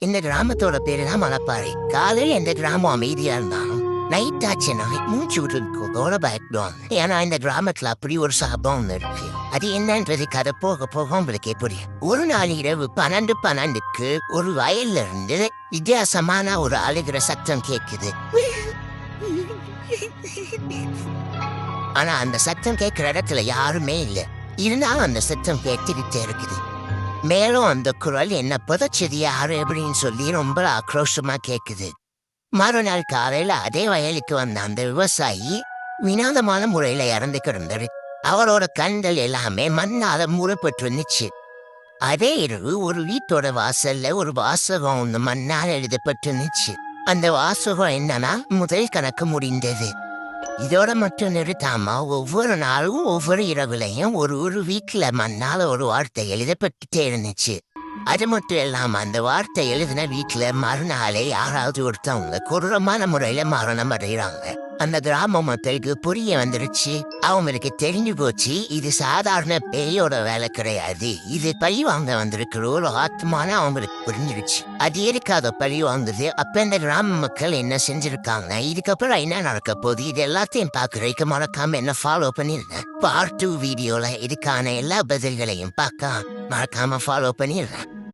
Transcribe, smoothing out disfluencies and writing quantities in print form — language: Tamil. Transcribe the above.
இந்த கிராமத்தோட பேரு தான் மலைப்பாறை. காலையில இந்த கிராமம் அமைதியா இருந்தாலும் நைட் ஆச்சுன்னா மூச்சு விட்டுருக்கோட பயப்படுவாங்க. ஏன்னா இந்த கிராமத்துல அப்படி ஒரு சாபம் ஒண்ணு இருக்கு. அது என்னன்றது கதை போக போக உங்களுக்கே புரியும். ஒரு நாள் இரவு 12:12க்கு ஒரு வயல்ல இருந்து வித்தியாசமான ஒரு அழுகிற சத்தம் கேக்குது. ஆனா அந்த சத்தம் கேட்கிற இடத்துல யாருமே இல்ல. இருந்தாலும் அந்த சத்தம் கேட்டுக்கிட்டே இருக்குது. மேலும் அந்த குரல் என்ன புதைச்சது யாரு அப்படின்னு சொல்லி ரொம்ப ஆக்ரோஷமா கேக்குது. மறுநாள் காலையில அதே வயலுக்கு வந்த அந்த விவசாயி வினோதமான முறையில இறந்து கிடந்தாரு. அவரோட கண்கள் எல்லாமே மண்ணால மூடப்பட்டு இருந்துச்சு. அதே இரவு ஒரு வீட்டோட வாசல்ல ஒரு வாசகம் ஒண்ணு மண்ணால் எழுதப்பட்டு இருந்துச்சு. அந்த வாசகம் என்னன்னா, முதல் கணக்கு முடிந்தது. இதோட மட்டும் நிறுத்தாம ஒவ்வொரு நாளும் ஒவ்வொரு இரவுலையும் ஒரு வீட்டுல மண்ணால ஒரு வார்த்தை எழுதப்பட்டுட்டே இருந்துச்சு. அது மட்டும் இல்லாம அந்த வார்த்தை எழுதின வீட்டுல மறுநாளே யாராவது ஒருத்தவங்க கொடூரமான முறையில மரணம் அடைகிறாங்க. அந்த கிராம மக்களுக்கு புரிய வந்துருச்சு. அவங்களுக்கு தெரிஞ்சு போச்சு, இது சாதாரண பேயோட வேலை கிடையாது, இது பழி வாங்க வந்திருக்கிற ஒரு ஆத்மான அவங்களுக்கு புரிஞ்சிருச்சு. அது இருக்காத பழி வாங்குது. அப்ப இந்த கிராம மக்கள் என்ன செஞ்சிருக்காங்க, இதுக்கப்புறம் என்ன நடக்க போகுது, இது எல்லாத்தையும் பாக்குறதுக்கு மறக்காம என்ன ஃபாலோ பண்ணிருந்தேன். பார்ட் 2 வீடியோல இதுக்கான எல்லா பதில்களையும் பார்க்க மறக்காம ஃபாலோ பண்ணிடுறேன்.